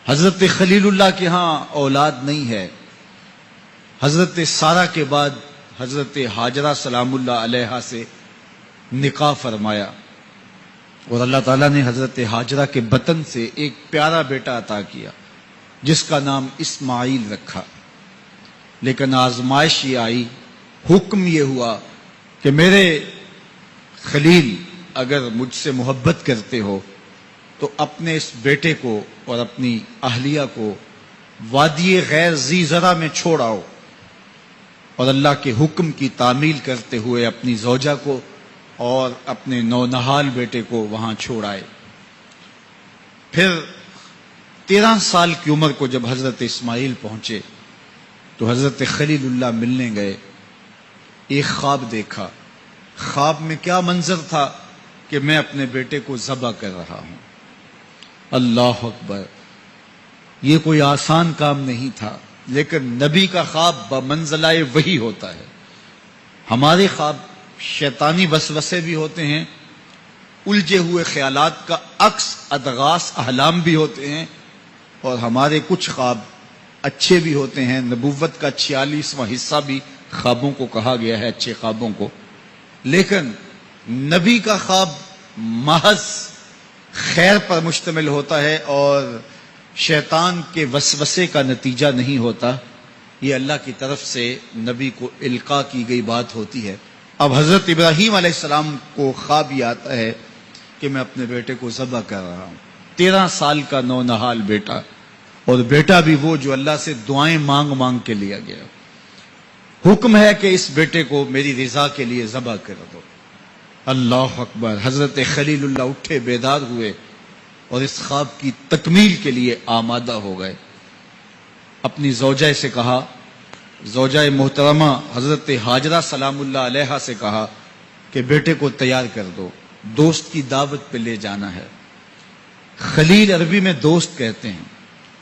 حضرت خلیل اللہ کے ہاں اولاد نہیں ہے. حضرت سارہ کے بعد حضرت ہاجرہ سلام اللہ علیہا سے نکاح فرمایا اور اللہ تعالیٰ نے حضرت ہاجرہ کے بطن سے ایک پیارا بیٹا عطا کیا جس کا نام اسماعیل رکھا. لیکن آزمائش یہ آئی، حکم یہ ہوا کہ میرے خلیل اگر مجھ سے محبت کرتے ہو تو اپنے اس بیٹے کو اور اپنی اہلیہ کو وادی غیر ذی زرع میں چھوڑ آؤ، اور اللہ کے حکم کی تعمیل کرتے ہوئے اپنی زوجہ کو اور اپنے نونہال بیٹے کو وہاں چھوڑ آئے. پھر 13 سال کی عمر کو جب حضرت اسماعیل پہنچے تو حضرت خلیل اللہ ملنے گئے. ایک خواب دیکھا. خواب میں کیا منظر تھا کہ میں اپنے بیٹے کو ذبح کر رہا ہوں. اللہ اکبر! یہ کوئی آسان کام نہیں تھا، لیکن نبی کا خواب بمنزلہ وحی ہوتا ہے. ہمارے خواب شیطانی وسوسے بھی ہوتے ہیں، الجھے ہوئے خیالات کا عکس ادغاث احلام بھی ہوتے ہیں، اور ہمارے کچھ خواب اچھے بھی ہوتے ہیں. نبوت کا 46واں حصہ بھی خوابوں کو کہا گیا ہے، اچھے خوابوں کو. لیکن نبی کا خواب محض خیر پر مشتمل ہوتا ہے اور شیطان کے وسوسے کا نتیجہ نہیں ہوتا. یہ اللہ کی طرف سے نبی کو القاء کی گئی بات ہوتی ہے. اب حضرت ابراہیم علیہ السلام کو خواب یہ آتا ہے کہ میں اپنے بیٹے کو ذبح کر رہا ہوں. 13 سال کا نونہال بیٹا، اور بیٹا بھی وہ جو اللہ سے دعائیں مانگ مانگ کے لیا گیا. حکم ہے کہ اس بیٹے کو میری رضا کے لیے ذبح کر دو. اللہ اکبر! حضرت خلیل اللہ اٹھے، بیدار ہوئے اور اس خواب کی تکمیل کے لیے آمادہ ہو گئے. اپنی زوجہ سے کہا، زوجہ محترمہ حضرت ہاجرہ سلام اللہ علیہا سے کہا کہ بیٹے کو تیار کر دو، دوست کی دعوت پہ لے جانا ہے. خلیل عربی میں دوست کہتے ہیں،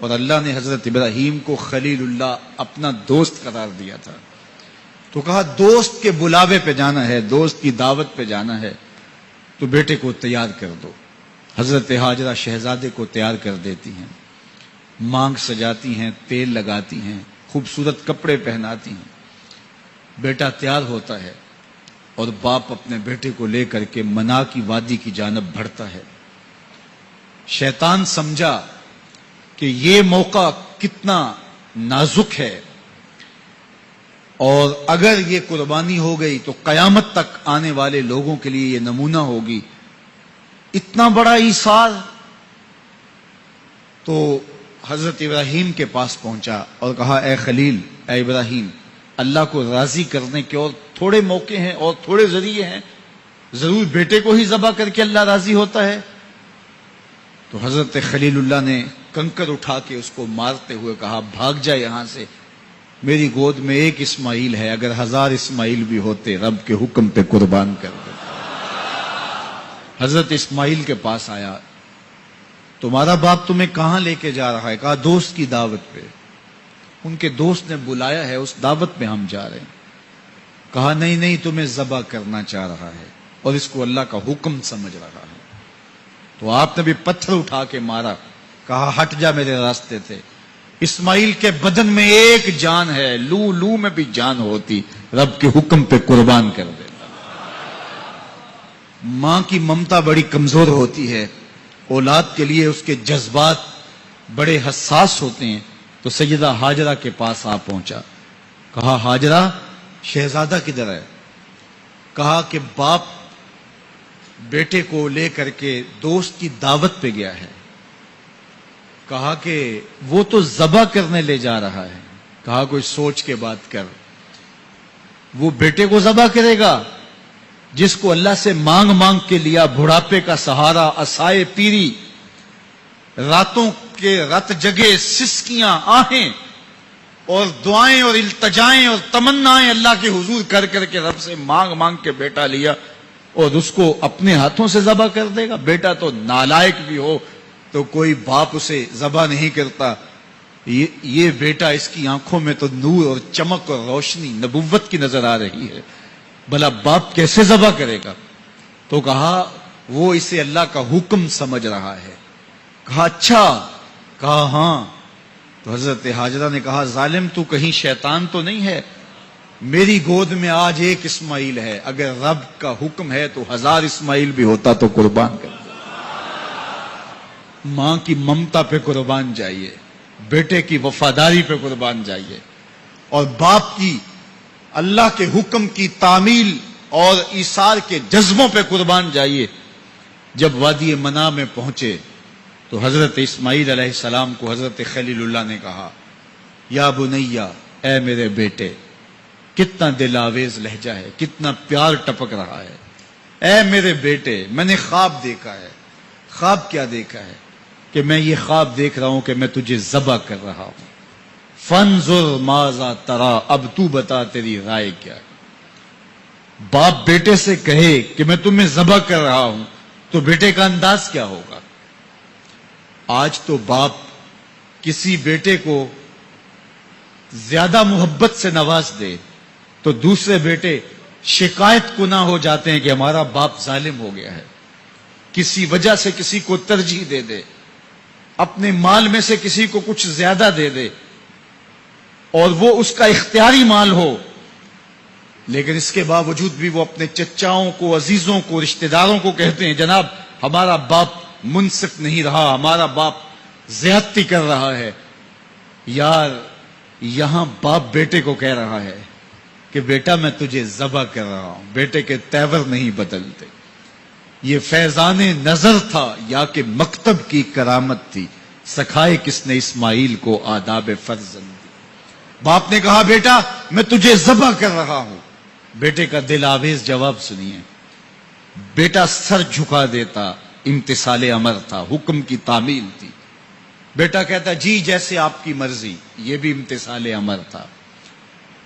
اور اللہ نے حضرت ابراہیم کو خلیل اللہ اپنا دوست قرار دیا تھا. تو کہا دوست کے بلاوے پہ جانا ہے، دوست کی دعوت پہ جانا ہے، تو بیٹے کو تیار کر دو. حضرت ہاجرہ شہزادے کو تیار کر دیتی ہیں، مانگ سجاتی ہیں، تیل لگاتی ہیں، خوبصورت کپڑے پہناتی ہیں. بیٹا تیار ہوتا ہے اور باپ اپنے بیٹے کو لے کر کے منا کی وادی کی جانب بڑھتا ہے. شیطان سمجھا کہ یہ موقع کتنا نازک ہے، اور اگر یہ قربانی ہو گئی تو قیامت تک آنے والے لوگوں کے لیے یہ نمونہ ہوگی. اتنا بڑا ایثار. تو حضرت ابراہیم کے پاس پہنچا اور کہا اے خلیل، اے ابراہیم، اللہ کو راضی کرنے کے اور تھوڑے موقع ہیں اور تھوڑے ذریعے ہیں، ضرور بیٹے کو ہی ذبح کر کے اللہ راضی ہوتا ہے. تو حضرت خلیل اللہ نے کنکر اٹھا کے اس کو مارتے ہوئے کہا بھاگ جا یہاں سے، میری گود میں ایک اسماعیل ہے، اگر 1000 اسماعیل بھی ہوتے رب کے حکم پہ قربان کر دے. حضرت اسماعیل کے پاس آیا، تمہارا باپ تمہیں کہاں لے کے جا رہا ہے؟ کہا دوست کی دعوت پہ. ان کے دوست نے بلایا ہے، اس دعوت پہ ہم جا رہے ہیں. کہا نہیں نہیں، تمہیں ذبح کرنا چاہ رہا ہے اور اس کو اللہ کا حکم سمجھ رہا ہے. تو آپ نے بھی پتھر اٹھا کے مارا، کہا ہٹ جا میرے راستے تھے. اسماعیل کے بدن میں ایک جان ہے، لو لو میں بھی جان ہوتی، رب کے حکم پہ قربان کر دیتا. ماں کی ممتا بڑی کمزور ہوتی ہے، اولاد کے لیے اس کے جذبات بڑے حساس ہوتے ہیں. تو سیدہ ہاجرہ کے پاس آ پہنچا. کہا ہاجرہ، شہزادہ کدھر ہے؟ کہا کہ باپ بیٹے کو لے کر کے دوست کی دعوت پہ گیا ہے. کہا کہ وہ تو ذبح کرنے لے جا رہا ہے. کہا کوئی سوچ کے بات کر، وہ بیٹے کو ذبح کرے گا جس کو اللہ سے مانگ مانگ کے لیا، بڑھاپے کا سہارا، عصائے پیری، راتوں کے رت جگے، سسکیاں، آہیں اور دعائیں اور التجائیں اور تمنائیں اللہ کے حضور کر کر کے رب سے مانگ مانگ کے بیٹا لیا، اور اس کو اپنے ہاتھوں سے ذبح کر دے گا؟ بیٹا تو نالائق بھی ہو تو کوئی باپ اسے ذبح نہیں کرتا. یہ بیٹا، اس کی آنکھوں میں تو نور اور چمک اور روشنی نبوت کی نظر آ رہی ہے، بھلا باپ کیسے ذبح کرے گا؟ تو کہا وہ اسے اللہ کا حکم سمجھ رہا ہے. کہا اچھا، کہا ہاں. تو حضرت حاجرہ نے کہا ظالم تو کہیں شیطان تو نہیں ہے؟ میری گود میں آج ایک اسماعیل ہے، اگر رب کا حکم ہے تو 1000 اسماعیل بھی ہوتا تو قربان کر دو. ماں کی ممتا پہ قربان جائیے، بیٹے کی وفاداری پہ قربان جائیے، اور باپ کی اللہ کے حکم کی تعمیل اور ایثار کے جذبوں پہ قربان جائیے. جب وادی منا میں پہنچے تو حضرت اسماعیل علیہ السلام کو حضرت خلیل اللہ نے کہا یا بنیا، اے میرے بیٹے. کتنا دل آویز لہجہ ہے، کتنا پیار ٹپک رہا ہے. اے میرے بیٹے، میں نے خواب دیکھا ہے. خواب کیا دیکھا ہے؟ کہ میں یہ خواب دیکھ رہا ہوں کہ میں تجھے ذبح کر رہا ہوں. فانظر ماذا ترا، اب تو بتا تیری رائے کیا ہے. باپ بیٹے سے کہے کہ میں تمہیں ذبح کر رہا ہوں تو بیٹے کا انداز کیا ہوگا؟ آج تو باپ کسی بیٹے کو زیادہ محبت سے نواز دے تو دوسرے بیٹے شکایت کو نہ ہو جاتے ہیں کہ ہمارا باپ ظالم ہو گیا ہے. کسی وجہ سے کسی کو ترجیح دے دے، اپنے مال میں سے کسی کو کچھ زیادہ دے دے، اور وہ اس کا اختیاری مال ہو، لیکن اس کے باوجود بھی وہ اپنے چچاؤں کو، عزیزوں کو، رشتہ داروں کو کہتے ہیں جناب ہمارا باپ منصف نہیں رہا، ہمارا باپ زیادتی کر رہا ہے. یار یہاں باپ بیٹے کو کہہ رہا ہے کہ بیٹا میں تجھے ذبح کر رہا ہوں. بیٹے کے تیور نہیں بدلتے. یہ فیضان نظر تھا یا کہ مکتب کی کرامت تھی؟ سکھائے کس نے اسماعیل کو آداب فرزند. باپ نے کہا بیٹا میں تجھے ذبح کر رہا ہوں. بیٹے کا دل آویز جواب سنیے. بیٹا سر جھکا دیتا، امتثال امر تھا، حکم کی تعمیل تھی. بیٹا کہتا جی جیسے آپ کی مرضی، یہ بھی امتثال امر تھا.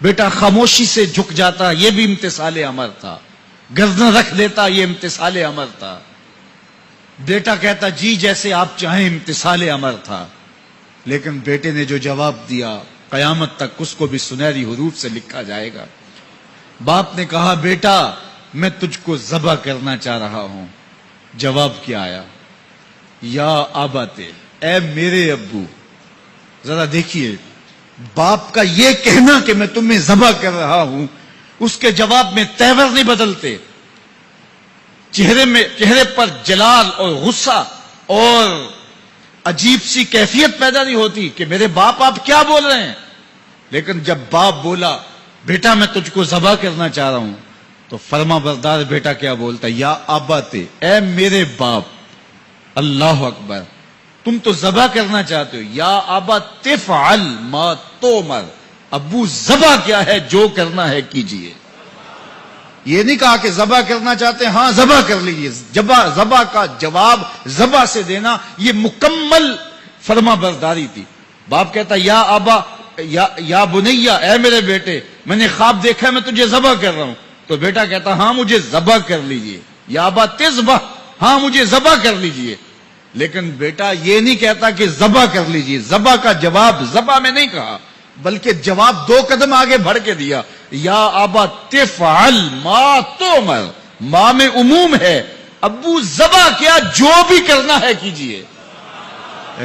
بیٹا خاموشی سے جھک جاتا، یہ بھی امتثال امر تھا. گردن رکھ دیتا، یہ امتثال امر تھا. بیٹا کہتا جی جیسے آپ چاہیں، امتثال امر تھا. لیکن بیٹے نے جو جواب دیا قیامت تک اس کو بھی سنہری حروف سے لکھا جائے گا. باپ نے کہا بیٹا میں تجھ کو ذبح کرنا چاہ رہا ہوں. جواب کیا آیا؟ یا آباتے، اے میرے ابو. ذرا دیکھیے باپ کا یہ کہنا کہ میں تمہیں ذبح کر رہا ہوں، اس کے جواب میں تیور نہیں بدلتے. چہرے پر جلال اور غصہ اور عجیب سی کیفیت پیدا نہیں ہوتی کہ میرے باپ آپ کیا بول رہے ہیں. لیکن جب باپ بولا بیٹا میں تجھ کو ذبح کرنا چاہ رہا ہوں تو فرما بردار بیٹا کیا بولتا؟ یا آباتے، اے میرے باپ. اللہ اکبر. تم تو ذبح کرنا چاہتے ہو. یا آبا تفعل ما تؤمر، ابو ذبح کیا ہے، جو کرنا ہے کیجئے. یہ نہیں کہا کہ ذبح کرنا چاہتے ہیں ہاں ذبح کر لیجئے. ذبح کا جواب ذبح سے دینا یہ مکمل فرما برداری تھی. باپ کہتا یا آبا، یا بنیا، اے میرے بیٹے میں نے خواب دیکھا ہے میں تجھے ذبح کر رہا ہوں. تو بیٹا کہتا ہاں مجھے ذبح کر لیجئے. یا آبا تذبح، ہاں مجھے ذبح کر لیجئے. لیکن بیٹا یہ نہیں کہتا کہ ذبح کر لیجئے. ذبح کا جواب ذبح میں نہیں کہا، بلکہ جواب 2 قدم آگے بڑھ کے دیا. یا آبا تفعل ما تؤمر، ماں میں عموم ہے. ابو ذبح کیا، جو بھی کرنا ہے کیجئے.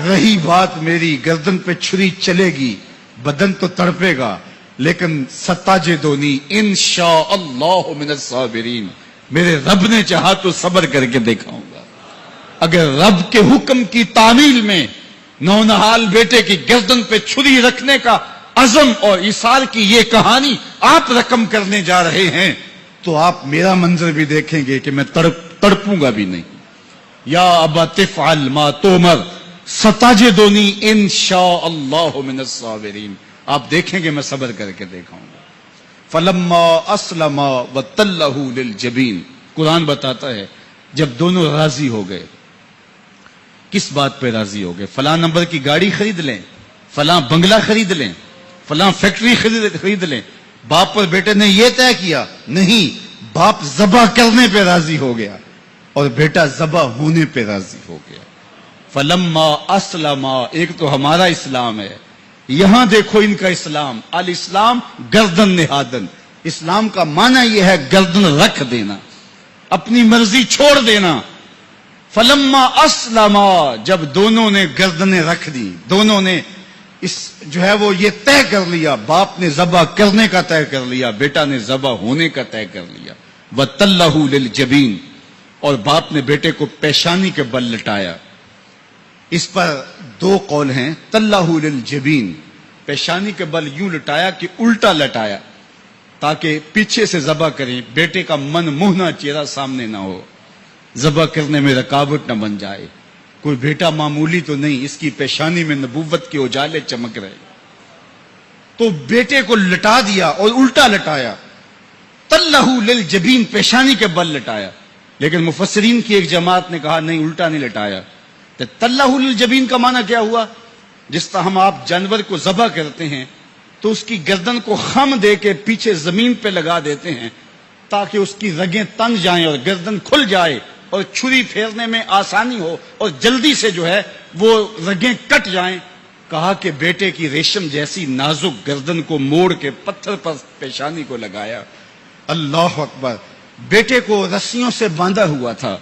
رہی بات میری، گردن پہ چھری چلے گی، بدن تو تڑپے گا، لیکن ستاجدونی انشاءاللہ من الصابرین. میرے رب نے چاہا تو صبر کر کے دکھاؤں گا. اگر رب کے حکم کی تعمیل میں نونہال بیٹے کی گردن پہ چھری رکھنے کا عزم اور ایثار کی یہ کہانی آپ رقم کرنے جا رہے ہیں تو آپ میرا منظر بھی دیکھیں گے کہ میں تڑپوں گا بھی نہیں. یا ابا تفعل ما تؤمر ستجدنی انشاءاللہ من الصابرین. آپ دیکھیں گے میں صبر کر کے دکھاؤں گا. فلما اسلم وتلہ للجبین، قرآن بتاتا ہے جب دونوں راضی ہو گئے. کس بات پہ راضی ہو گئے؟ فلاں نمبر کی گاڑی خرید لیں، فلاں بنگلہ خرید لیں، فلاں فیکٹری خرید لیں. باپ اور بیٹے نے یہ طے کیا نہیں. باپ ذبح کرنے پہ راضی ہو گیا اور بیٹا ذبح ہونے پہ راضی ہو گیا. فلما اسلم، ایک تو ہمارا اسلام ہے، یہاں دیکھو ان کا اسلام. الاسلام گردن نہادن. اسلام کا معنی یہ ہے گردن رکھ دینا، اپنی مرضی چھوڑ دینا. فلما اسلما، جب دونوں نے گردنیں رکھ دی، دونوں نے اس جو ہے وہ یہ طے کر لیا، باپ نے ذبح کرنے کا طے کر لیا، بیٹا نے ذبح ہونے کا طے کر لیا، وَتَلَّهُ لِلْجَبِينِ، اور باپ نے بیٹے کو پیشانی کے بل لٹایا۔ اس پر دو قول ہیں، تَلَّهُ لِلْجَبِينِ، پیشانی کے بل یوں لٹایا کہ الٹا لٹایا تاکہ پیچھے سے ذبح کریں، بیٹے کا من موہنا چہرہ سامنے نہ ہو، ذبح کرنے میں رکاوٹ نہ بن جائے۔ کوئی بیٹا معمولی تو نہیں، اس کی پیشانی میں نبوت کے اجالے چمک رہے، تو بیٹے کو لٹا دیا اور الٹا لٹایا، تَلَّهُ لِلْجَبِينِ، پیشانی کے بل لٹایا۔ لیکن مفسرین کی ایک جماعت نے کہا نہیں، الٹا نہیں لٹایا۔ تو تَلَّهُ لِلْجَبِينِ کا معنی کیا ہوا؟ جس طرح ہم آپ جانور کو ذبح کرتے ہیں تو اس کی گردن کو خم دے کے پیچھے زمین پہ لگا دیتے ہیں تاکہ اس کی رگیں تن جائیں اور گردن کھل جائے اور چھری پھیرنے میں آسانی ہو اور جلدی سے جو ہے وہ رگیں کٹ جائیں۔ کہا کہ بیٹے کی ریشم جیسی نازک گردن کو موڑ کے پتھر پر پیشانی کو لگایا۔ اللہ اکبر! بیٹے کو رسیوں سے باندھا ہوا تھا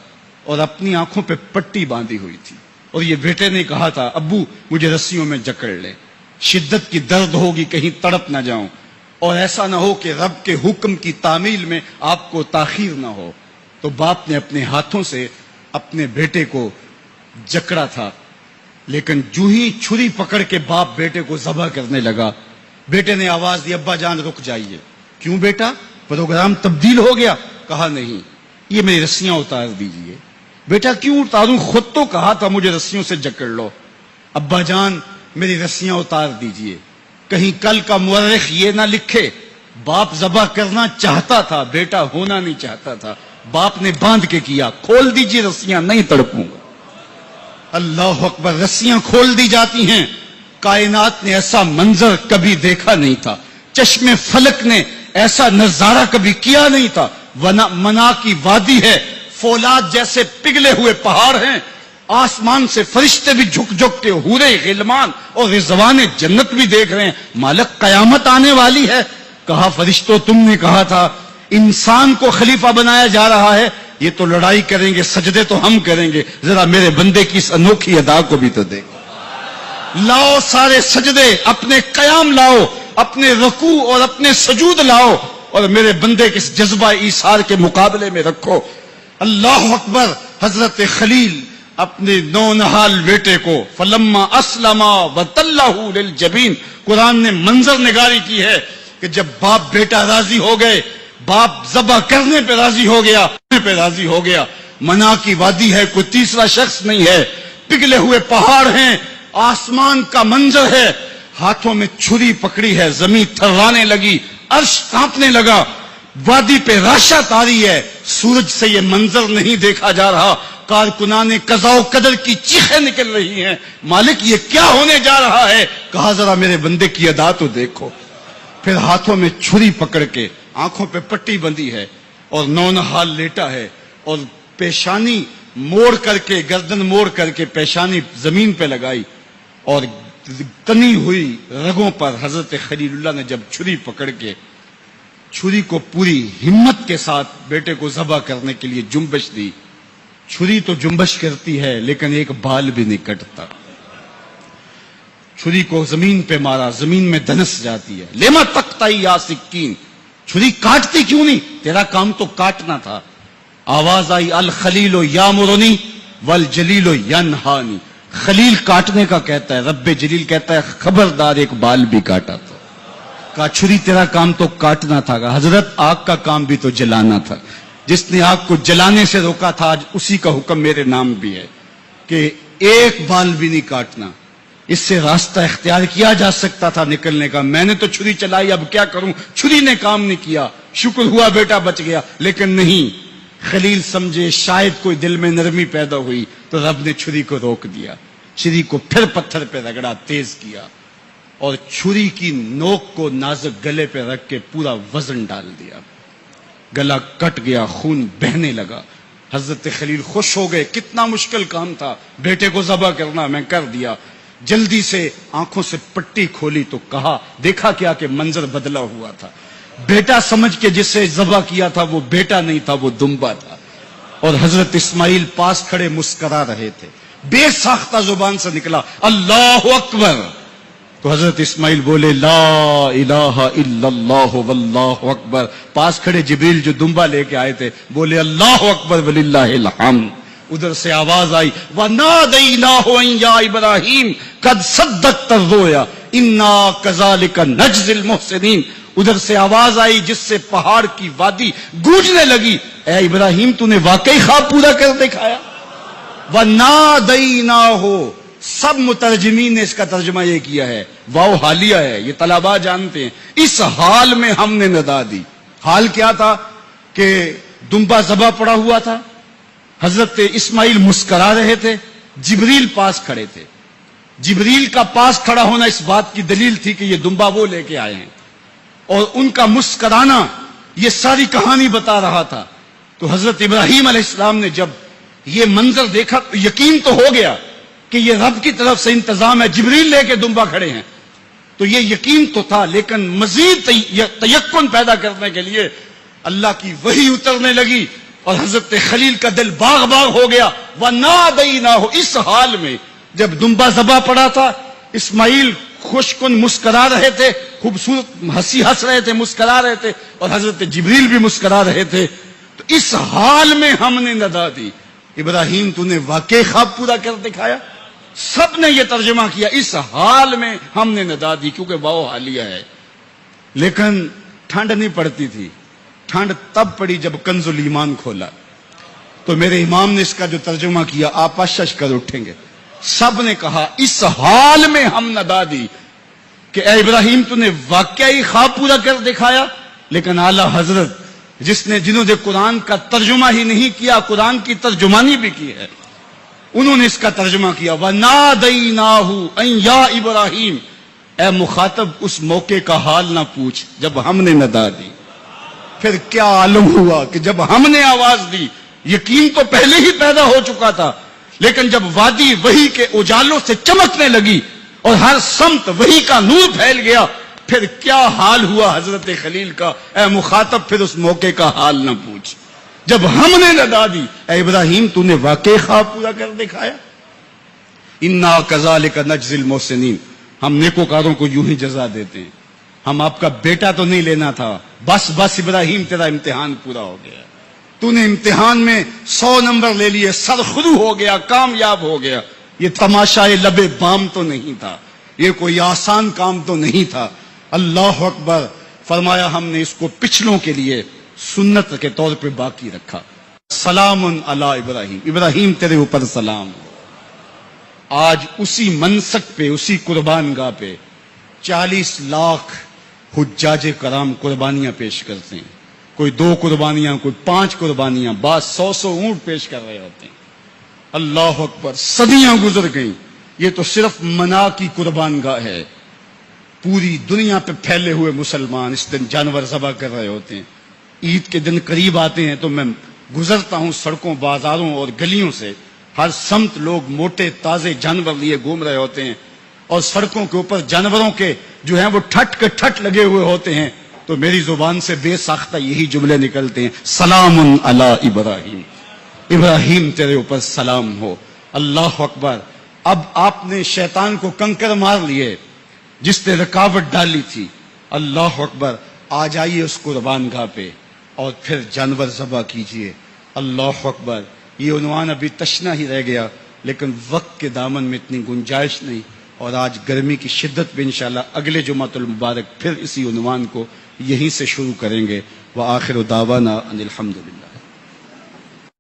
اور اپنی آنکھوں پہ پٹی باندھی ہوئی تھی، اور یہ بیٹے نے کہا تھا ابو مجھے رسیوں میں جکڑ لے، شدت کی درد ہوگی، کہیں تڑپ نہ جاؤں، اور ایسا نہ ہو کہ رب کے حکم کی تعمیل میں آپ کو تاخیر نہ ہو۔ تو باپ نے اپنے ہاتھوں سے اپنے بیٹے کو جکڑا تھا، لیکن جو ہی چھری پکڑ کے باپ بیٹے کو ذبح کرنے لگا، بیٹے نے آواز دی ابا جان رک جائیے۔ کیوں بیٹا، پروگرام تبدیل ہو گیا؟ کہا نہیں، یہ میری رسیاں اتار دیجئے۔ بیٹا کیوں اتاروں، خود تو کہا تھا مجھے رسیوں سے جکڑ لو۔ ابا جان میری رسیاں اتار دیجئے، کہیں کل کا مورخ یہ نہ لکھے باپ ذبح کرنا چاہتا تھا، بیٹا ہونا نہیں چاہتا تھا، باپ نے باندھ کے کیا۔ کھول دیجئے رسیاں، نہیں تڑپوں گا۔ اللہ اکبر! رسیاں کھول دی جاتی ہیں۔ کائنات نے ایسا منظر کبھی دیکھا نہیں تھا، چشم فلک نے ایسا نظارہ کبھی کیا نہیں تھا۔ منا کی وادی ہے، فولاد جیسے پگھلے ہوئے پہاڑ ہیں، آسمان سے فرشتے بھی جھک جھک کے حورے غلمان اور رضوان جنت بھی دیکھ رہے ہیں۔ مالک قیامت آنے والی ہے۔ کہا فرشتوں تم نے کہا تھا انسان کو خلیفہ بنایا جا رہا ہے، یہ تو لڑائی کریں گے، سجدے تو ہم کریں گے، ذرا میرے بندے کی اس انوکھی ادا کو بھی تو دیکھو۔ لاؤ سارے سجدے، اپنے قیام لاؤ، اپنے رکوع اور اپنے سجود لاؤ، اور میرے بندے کے اس جذبہ ایثار کے مقابلے میں رکھو۔ اللہ اکبر! حضرت خلیل اپنے نونہال بیٹے کو فلما اسلما وتلہ للجبین، قرآن نے منظر نگاری کی ہے کہ جب باپ بیٹا راضی ہو گئے، باپ ذبح کرنے پہ راضی ہو گیا، منا کی وادی ہے، کوئی تیسرا شخص نہیں ہے، پگھلے ہوئے پہاڑ ہیں، آسمان کا منظر ہے، ہاتھوں میں چھری پکڑی ہے، زمین تھررانے لگی، عرش کانپنے لگا، وادی پہ راشا تاری ہے، سورج سے یہ منظر نہیں دیکھا جا رہا، کارکنان قضاء و قدر کی چیخیں نکل رہی ہیں، مالک یہ کیا ہونے جا رہا ہے؟ کہا ذرا میرے بندے کی ادا تو دیکھو۔ پھر ہاتھوں میں چھری پکڑ کے، آنکھوں پہ پٹی بندھی ہے اور نونہال لیٹا ہے، اور پیشانی موڑ کر کے، گردن موڑ کر کے پیشانی زمین پہ لگائی، اور تنی ہوئی رگوں پر حضرت خلیل اللہ نے جب چھری پکڑ کے چھری کو پوری ہمت کے ساتھ بیٹے کو ذبح کرنے کے لیے جنبش دی۔ چھری تو جنبش کرتی ہے لیکن ایک بال بھی نہیں کٹتا۔ چھری کو زمین پہ مارا، زمین میں دھنس جاتی ہے۔ لما تقطعی یا سکین، چھری کاٹتی کیوں نہیں؟ تیرا کام تو کاٹنا تھا۔ آواز آئی الخلیل یامرنی والجلیل ینہانی، خلیل کاٹنے کا کہتا ہے، رب جلیل کہتا ہے خبردار ایک بال بھی کاٹا تھا۔ کہا چھری تیرا کام تو کاٹنا تھا۔ کہا حضرت آگ کا کام بھی تو جلانا تھا، جس نے آگ کو جلانے سے روکا تھا آج اسی کا حکم میرے نام بھی ہے کہ ایک بال بھی نہیں کاٹنا۔ اس سے راستہ اختیار کیا جا سکتا تھا نکلنے کا، میں نے تو چھری چلائی، اب کیا کروں؟ چھری نے کام نہیں کیا، شکر ہوا بیٹا بچ گیا، لیکن نہیں، خلیل سمجھے شاید کوئی دل میں نرمی پیدا ہوئی تو رب نے چھری کو روک دیا، چھری کو پھر پتھر پہ رگڑا، تیز کیا، اور چھری کی نوک کو نازک گلے پہ رکھ کے پورا وزن ڈال دیا، گلا کٹ گیا، خون بہنے لگا۔ حضرت خلیل خوش ہو گئے، کتنا مشکل کام تھا بیٹے کو ذبح کرنا، میں کر دیا۔ جلدی سے آنکھوں سے پٹی کھولی تو کہا، دیکھا کیا کہ منظر بدلا ہوا تھا، بیٹا سمجھ کے جسے ذبح کیا تھا وہ بیٹا نہیں تھا، وہ دمبا تھا۔ اور حضرت اسماعیل پاس کھڑے مسکرا رہے تھے. بے ساختہ زبان سے نکلا اللہ اکبر. تو حضرت اسماعیل بولے لا الہ الا اللہ واللہ اکبر. پاس کھڑے جبریل جو دمبا لے کے آئے تھے بولے اللہ اکبر وللہ الحمد. ادھر سے آواز آئی وَنَادَيْنَاهُ أَن يَا إِبْرَاهِيمُ قَدْ صَدَّقْتَ الرُّؤْيَا إِنَّا كَذَلِكَ نَجْزِي الْمُحْسِنِينَ. ادھر سے آواز آئی جس سے پہاڑ کی وادی گونجنے لگی اے ابراہیم تو نے واقعی خواب پورا کر دکھایا. وَنَادَيْنَاهُ. سب مترجمین نے اس کا ترجمہ یہ کیا ہے واو حالیہ ہے, یہ طلباء جانتے ہیں. اس حال میں ہم نے ندا دی. حال کیا تھا کہ دمبا ذبح پڑا ہوا تھا, حضرت اسماعیل مسکرا رہے تھے, جبریل پاس کھڑے تھے. جبریل کا پاس کھڑا ہونا اس بات کی دلیل تھی کہ یہ دمبا وہ لے کے آئے ہیں, اور ان کا مسکرانا یہ ساری کہانی بتا رہا تھا. تو حضرت ابراہیم علیہ السلام نے جب یہ منظر دیکھا تو یقین تو ہو گیا کہ یہ رب کی طرف سے انتظام ہے, جبریل لے کے دمبا کھڑے ہیں. تو یہ یقین تو تھا, لیکن مزید تیقن پیدا کرنے کے لیے اللہ کی وحی اترنے لگی اور حضرت خلیل کا دل باغ باغ ہو گیا. وَنَادَيْنَاهُ. اس حال میں جب دمبا ذبح پڑا تھا, اسماعیل خوش کن مسکرا رہے تھے, خوبصورت ہنسی ہنس رہے تھے, مسکرا رہے تھے, اور حضرت جبریل بھی مسکرا رہے تھے. تو اس حال میں ہم نے ندا دی ابراہیم تو نے واقعی خواب پورا کر دکھایا. سب نے یہ ترجمہ کیا اس حال میں ہم نے ندا دی, کیونکہ واو حالیہ ہے. لیکن ٹھنڈ نہیں پڑتی تھی. ٹھنڈ تب پڑی جب کنز الایمان کھولا. تو میرے امام نے اس کا جو ترجمہ کیا آپ اشش کر اٹھیں گے. سب نے کہا اس حال میں ہم ندا دی کہ اے ابراہیم تو نے واقعی خواب پورا کر دکھایا. لیکن اعلی حضرت جنہوں نے قرآن کا ترجمہ ہی نہیں کیا, قرآن کی ترجمانی بھی کی ہے, انہوں نے اس کا ترجمہ کیا وَنَادَيْنَاهُ أَن يَا إِبْرَاهِيمُ. اے مخاطب اس موقع کا حال نہ پوچھ جب ہم نے ندا دی. پھر کیا عالم ہوا کہ جب ہم نے آواز دی, یقین تو پہلے ہی پیدا ہو چکا تھا, لیکن جب وادی وحی کے اجالوں سے چمکنے لگی اور ہر سمت وحی کا نور پھیل گیا, پھر کیا حال ہوا حضرت خلیل کا. اے مخاطب پھر اس موقع کا حال نہ پوچھ جب ہم نے ندا دی اے ابراہیم تو نے واقعی خواب پورا کر دکھایا. انا کذالک نجزی المحسنین. ہم نیکوکاروں کو یوں ہی جزا دیتے ہیں. ہم آپ کا بیٹا تو نہیں لینا تھا, بس ابراہیم تیرا امتحان پورا ہو گیا, تو نے امتحان میں 100 نمبر لے لیے, سرخرو ہو گیا, کامیاب ہو گیا. یہ تماشائے لبے بام تو نہیں تھا, یہ کوئی آسان کام تو نہیں تھا. اللہ اکبر. فرمایا ہم نے اس کو پچھلوں کے لیے سنت کے طور پہ باقی رکھا. سلام علی ابراہیم. ابراہیم تیرے اوپر سلام. آج اسی منسک پہ, اسی قربان گاہ پہ 40 لاکھ حجاج کرام قربانیاں پیش کرتے ہیں. کوئی 2 قربانیاں, کوئی 5 قربانیاں, بعض 100 اونٹ پیش کر رہے ہوتے ہیں. اللہ اکبر. صدیاں گزر گئیں. یہ تو صرف منا کی قربان گاہ ہے. پوری دنیا پہ پھیلے ہوئے مسلمان اس دن جانور ذبح کر رہے ہوتے ہیں. عید کے دن قریب آتے ہیں تو میں گزرتا ہوں سڑکوں, بازاروں اور گلیوں سے, ہر سمت لوگ موٹے تازے جانور لیے گھوم رہے ہوتے ہیں, اور سڑکوں کے اوپر جانوروں کے جو ہیں وہ ٹھٹ کے ٹھٹ لگے ہوئے ہوتے ہیں. تو میری زبان سے بے ساختہ یہی جملے نکلتے ہیں سلام علی ابراہیم. ابراہیم تیرے اوپر سلام ہو. اللہ اکبر. اب آپ نے شیطان کو کنکر مار لیے جس نے رکاوٹ ڈالی تھی. اللہ اکبر. آ جائیے اس قربان گاہ پہ اور پھر جانور ذبح کیجئے. اللہ اکبر. یہ عنوان ابھی تشنا ہی رہ گیا, لیکن وقت کے دامن میں اتنی گنجائش نہیں, اور آج گرمی کی شدت پہ انشاءاللہ اگلے جمعہ المبارک پھر اسی عنوان کو یہیں سے شروع کریں گے. وآخر دعوانا ان الحمدللہ.